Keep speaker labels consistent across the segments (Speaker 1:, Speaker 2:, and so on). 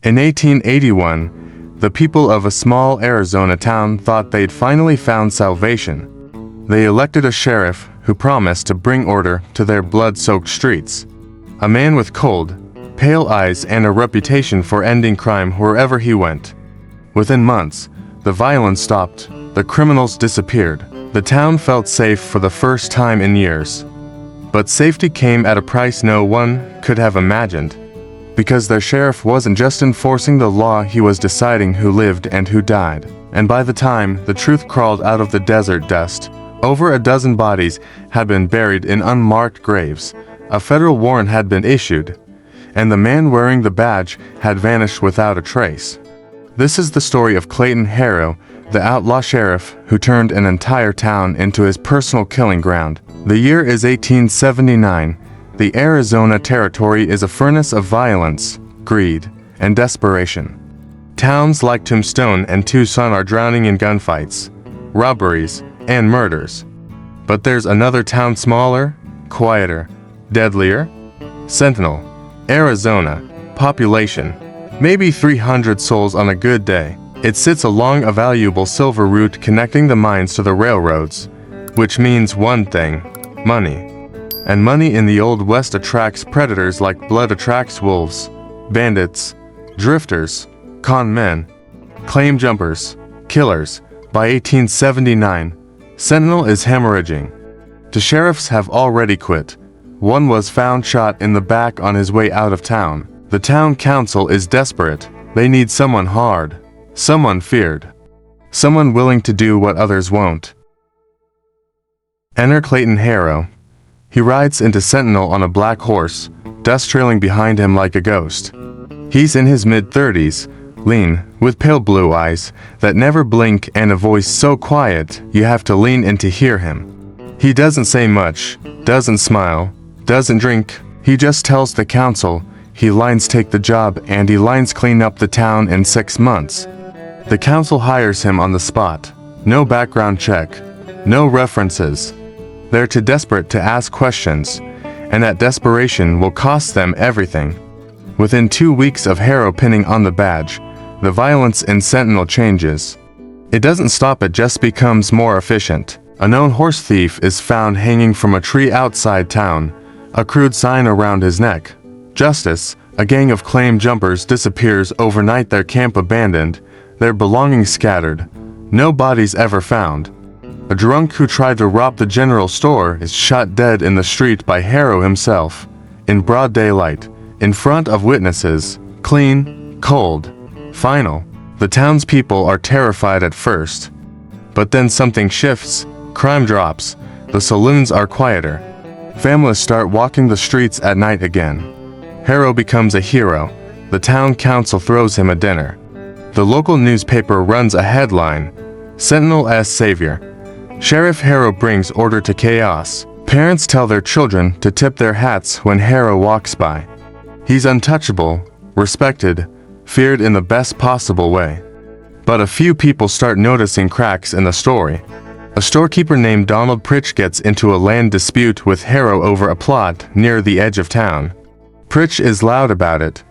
Speaker 1: In 1881, the people of a small Arizona town thought they'd finally found salvation. They elected a sheriff who promised to bring order to their blood-soaked streets. A man with cold, pale eyes and a reputation for ending crime wherever he went. Within months, the violence stopped, the criminals disappeared. The town felt safe for the first time in years. But safety came at a price no one could have imagined. Because their sheriff wasn't just enforcing the law, he was deciding who lived and who died. And by the time the truth crawled out of the desert dust, over a dozen bodies had been buried in unmarked graves. A federal warrant had been issued, and the man wearing the badge had vanished without a trace. This is the story of Clayton Harrow, the outlaw sheriff who turned an entire town into his personal killing ground. The year is 1879. The Arizona Territory is a furnace of violence, greed, and desperation. Towns like Tombstone and Tucson are drowning in gunfights, robberies, and murders. But there's another town smaller, quieter, deadlier. Sentinel, Arizona. Population, maybe 300 souls on a good day. It sits along a valuable silver route connecting the mines to the railroads, which means one thing: money. And money in the Old West attracts predators like blood attracts wolves, bandits, drifters, con men, claim jumpers, killers. By 1879, Sentinel is hemorrhaging. The sheriffs have already quit. One was found shot in the back on his way out of town. The town council is desperate. They need someone hard, someone feared, someone willing to do what others won't. Enter Clayton Harrow. He rides into Sentinel on a black horse, dust trailing behind him like a ghost. He's in his mid-30s, lean, with pale blue eyes that never blink and a voice so quiet you have to lean in to hear him. He doesn't say much, doesn't smile, doesn't drink. He just tells the council he lines take the job and he lines clean up the town in 6 months. The council hires him on the spot. No background check, no references. They're too desperate to ask questions, and that desperation will cost them everything. Within 2 weeks of Harrow pinning on the badge, the violence in Sentinel changes. It doesn't stop, it just becomes more efficient. A known horse thief is found hanging from a tree outside town, a crude sign around his neck. Justice. A gang of claim jumpers disappears overnight, their camp abandoned, their belongings scattered. No bodies ever found. A drunk who tried to rob the general store is shot dead in the street by Harrow himself, in broad daylight, in front of witnesses. Clean, cold, final. The townspeople are terrified at first. But then something shifts, crime drops, the saloons are quieter. Families start walking the streets at night again. Harrow becomes a hero. The town council throws him a dinner. The local newspaper runs a headline: Sentinel's Savior. Sheriff Harrow brings order to chaos. Parents tell their children to tip their hats when Harrow walks by. He's untouchable, respected, feared in the best possible way. But a few people start noticing cracks in the story. A storekeeper named Donald Pritch gets into a land dispute with Harrow over a plot near the edge of town. Pritch is loud about it.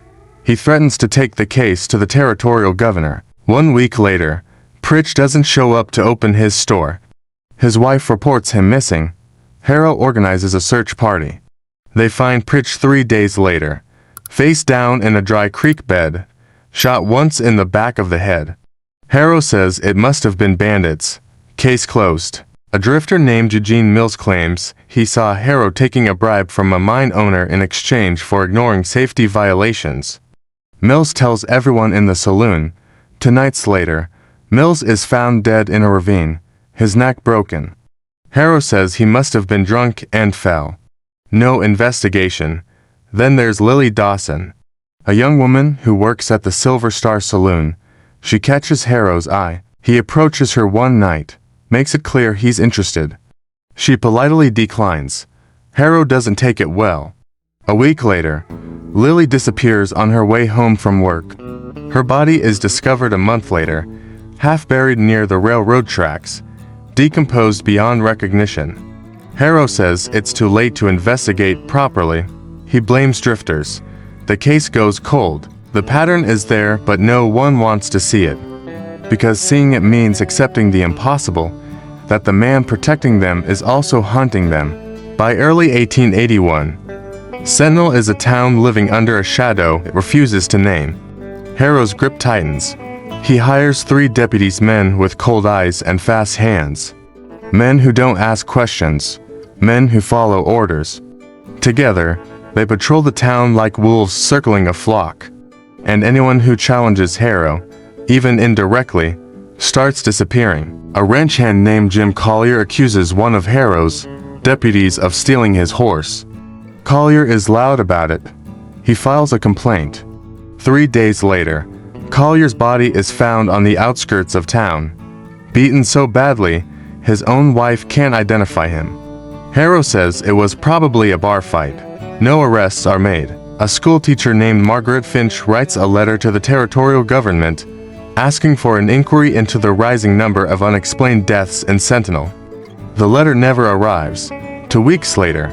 Speaker 1: He threatens to take the case to the territorial governor. 1 week later, Pritch doesn't show up to open his store. His wife reports him missing. Harrow organizes a search party. They find Pritch 3 days later, face down in a dry creek bed, shot once in the back of the head. Harrow says it must have been bandits. Case closed. A drifter named Eugene Mills claims he saw Harrow taking a bribe from a mine owner in exchange for ignoring safety violations. Mills tells everyone in the saloon. 2 nights later, Mills is found dead in a ravine, his neck broken. Harrow says he must have been drunk and fell. No investigation. Then there's Lily Dawson, a young woman who works at the Silver Star Saloon. She catches Harrow's eye. He approaches her one night, makes it clear he's interested. She politely declines. Harrow doesn't take it well. A week later, Lily disappears on her way home from work. Her body is discovered a month later, half buried near the railroad tracks, decomposed beyond recognition. Harrow says it's too late to investigate properly. He blames drifters. The case goes cold. The pattern is there, but no one wants to see it, because seeing it means accepting the impossible, that the man protecting them is also hunting them. By early 1881, Sentinel is a town living under a shadow it refuses to name. Harrow's grip tightens. He hires 3 deputies, men with cold eyes and fast hands. Men who don't ask questions. Men who follow orders. Together, they patrol the town like wolves circling a flock. And anyone who challenges Harrow, even indirectly, starts disappearing. A ranch hand named Jim Collier accuses one of Harrow's deputies of stealing his horse. Collier is loud about it. He files a complaint. 3 days later, Collier's body is found on the outskirts of town, beaten so badly, his own wife can't identify him. Harrow says it was probably a bar fight. No arrests are made. A schoolteacher named Margaret Finch writes a letter to the territorial government, asking for an inquiry into the rising number of unexplained deaths in Sentinel. The letter never arrives. 2 weeks later,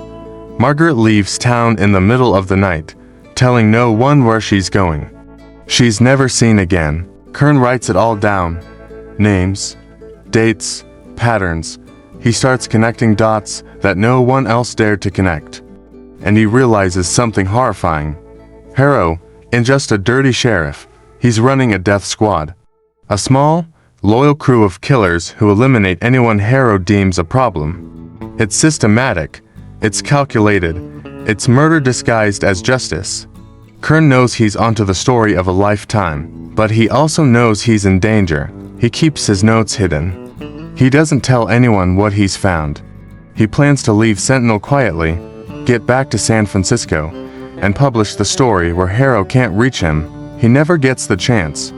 Speaker 1: Margaret leaves town in the middle of the night, telling no one where she's going. She's never seen again. Kern writes it all down. Names, dates, patterns. He starts connecting dots that no one else dared to connect. And he realizes something horrifying. Harrow isn't just a dirty sheriff. He's running a death squad. A small, loyal crew of killers who eliminate anyone Harrow deems a problem. It's systematic. It's calculated. It's murder disguised as justice. Kern knows he's onto the story of a lifetime, but he also knows he's in danger. He keeps his notes hidden. He doesn't tell anyone what he's found. He plans to leave Sentinel quietly, get back to San Francisco, and publish the story where Harrow can't reach him. He never gets the chance.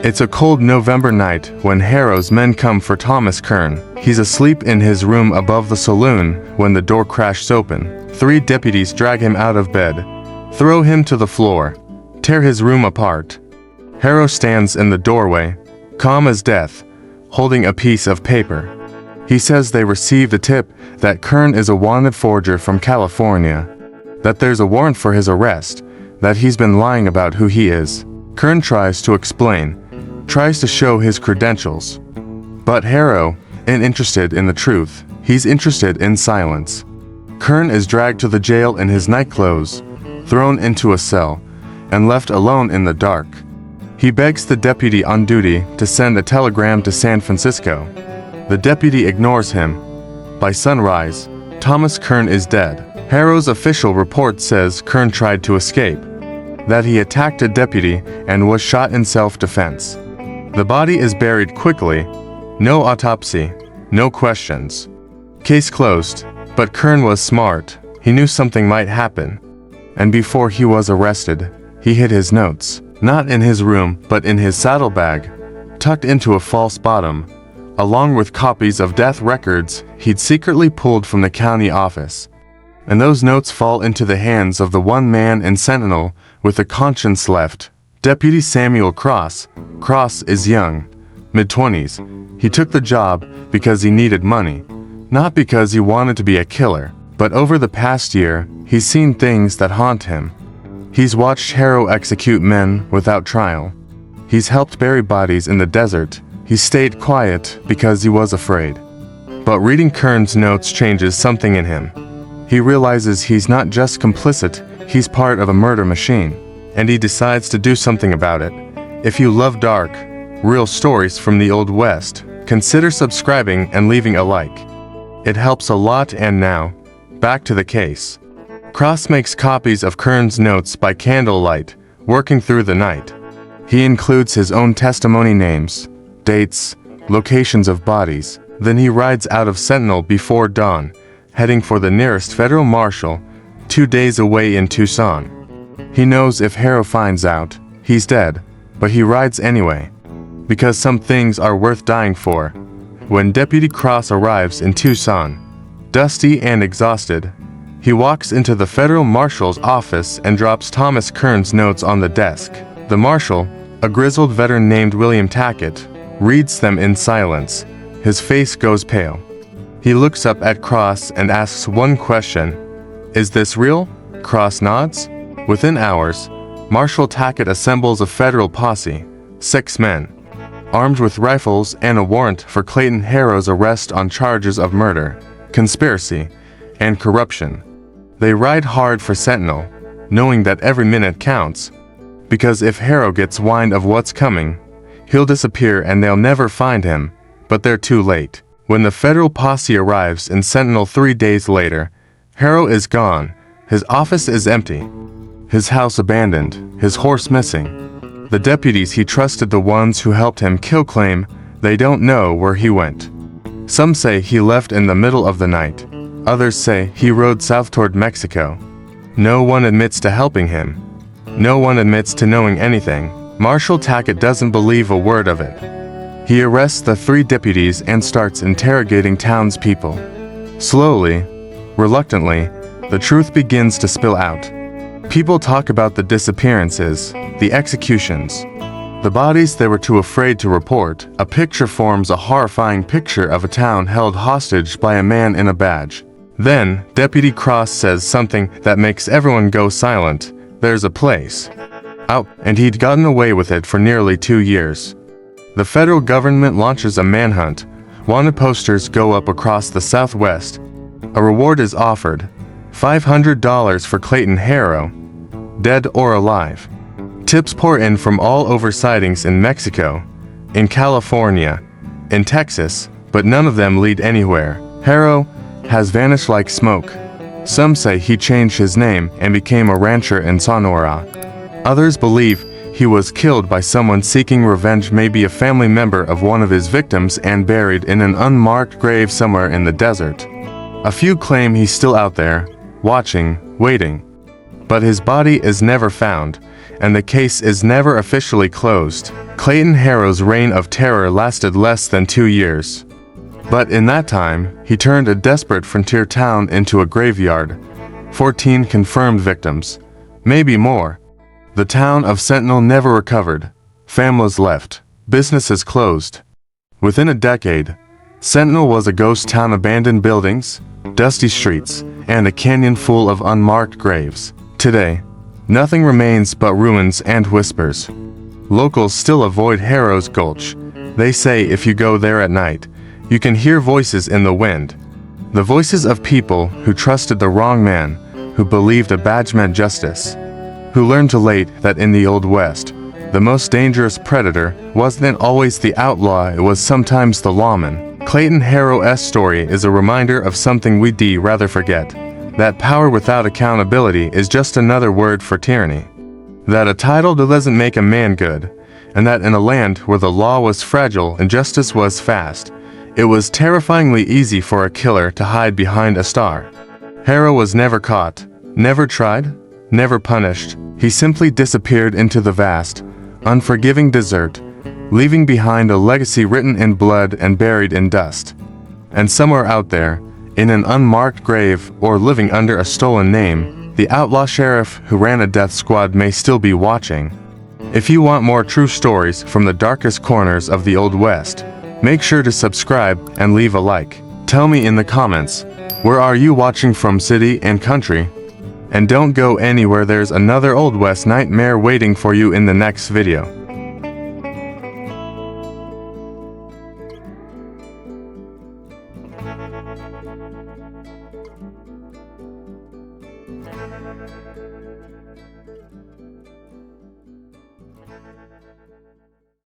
Speaker 1: It's a cold November night when Harrow's men come for Thomas Kern. He's asleep in his room above the saloon when the door crashes open. 3 deputies drag him out of bed, throw him to the floor, tear his room apart. Harrow stands in the doorway, calm as death, holding a piece of paper. He says they received a tip that Kern is a wanted forger from California, that there's a warrant for his arrest, that he's been lying about who he is. Kern tries to explain, tries to show his credentials. But Harrow isn't interested in the truth. He's interested in silence. Kern is dragged to the jail in his nightclothes, thrown into a cell, and left alone in the dark. He begs the deputy on duty to send a telegram to San Francisco. The deputy ignores him. By sunrise, Thomas Kern is dead. Harrow's official report says Kern tried to escape, that he attacked a deputy and was shot in self-defense. The body is buried quickly. No autopsy, no questions. Case closed, but Kern was smart. He knew something might happen. And before he was arrested, he hid his notes, not in his room, but in his saddlebag, tucked into a false bottom, along with copies of death records he'd secretly pulled from the county office. And those notes fall into the hands of the one man in Sentinel with a conscience left, Deputy Samuel Cross. Cross is young, mid-20s. He took the job because he needed money, not because he wanted to be a killer. But over the past year, he's seen things that haunt him. He's watched Harrow execute men without trial. He's helped bury bodies in the desert. He stayed quiet because he was afraid. But reading Kern's notes changes something in him. He realizes he's not just complicit, he's part of a murder machine. And he decides to do something about it. If you love dark, real stories from the Old West, consider subscribing and leaving a like. It helps a lot. And now, back to the case. Cross makes copies of Kern's notes by candlelight, working through the night. He includes his own testimony, names, dates, locations of bodies. Then he rides out of Sentinel before dawn, heading for the nearest federal marshal, 2 days away in Tucson. He knows if Harrow finds out, he's dead, but he rides anyway, because some things are worth dying for. When Deputy Cross arrives in Tucson, dusty and exhausted, he walks into the federal marshal's office and drops Thomas Kern's notes on the desk. The marshal, a grizzled veteran named William Tackett, reads them in silence. His face goes pale. He looks up at Cross and asks one question. Is this real? Cross nods. Within hours, Marshal Tackett assembles a federal posse, 6 men, armed with rifles and a warrant for Clayton Harrow's arrest on charges of murder, conspiracy, and corruption. They ride hard for Sentinel, knowing that every minute counts, because if Harrow gets wind of what's coming, he'll disappear and they'll never find him, but they're too late. When the federal posse arrives in Sentinel 3 days later, Harrow is gone, his office is empty, his house abandoned, his horse missing. The deputies he trusted, the ones who helped him kill, claim they don't know where he went. Some say he left in the middle of the night. Others say he rode south toward Mexico. No one admits to helping him. No one admits to knowing anything. Marshal Tackett doesn't believe a word of it. He arrests the 3 deputies and starts interrogating townspeople. Slowly, reluctantly, the truth begins to spill out. People talk about the disappearances, the executions, the bodies they were too afraid to report. A picture forms, a horrifying picture of a town held hostage by a man in a badge. Then, Deputy Cross says something that makes everyone go silent. There's a place. Out, and he'd gotten away with it for nearly 2 years. The federal government launches a manhunt. Wanted posters go up across the Southwest. A reward is offered, $500 for Clayton Harrow, dead or alive. Tips pour in from all over, sightings in Mexico, in California, in Texas, but none of them lead anywhere. Harrow has vanished like smoke. Some say he changed his name and became a rancher in Sonora. Others believe he was killed by someone seeking revenge, maybe a family member of one of his victims, and buried in an unmarked grave somewhere in the desert. A few claim he's still out there, watching, waiting. But his body is never found, and the case is never officially closed. Clayton Harrow's reign of terror lasted less than 2 years. But in that time, he turned a desperate frontier town into a graveyard. 14 confirmed victims, maybe more. The town of Sentinel never recovered. Families left. Businesses closed. Within a decade, Sentinel was a ghost town, abandoned buildings, dusty streets, and a canyon full of unmarked graves. Today, nothing remains but ruins and whispers. Locals still avoid Harrow's Gulch. They say if you go there at night, you can hear voices in the wind. The voices of people who trusted the wrong man, who believed a badge meant justice, who learned too late that in the Old West, the most dangerous predator wasn't always the outlaw, it was sometimes the lawman. Clayton Harrow's story is a reminder of something we'd rather forget, that power without accountability is just another word for tyranny, that a title doesn't make a man good, and that in a land where the law was fragile and justice was fast, it was terrifyingly easy for a killer to hide behind a star. Harrow was never caught, never tried, never punished. He simply disappeared into the vast, unforgiving desert, leaving behind a legacy written in blood and buried in dust. And somewhere out there, in an unmarked grave or living under a stolen name, the outlaw sheriff who ran a death squad may still be watching. If you want more true stories from the darkest corners of the Old West, make sure to subscribe and leave a like. Tell me in the comments, where are you watching from, city and country? And don't go anywhere, there's another Old West nightmare waiting for you in the next video.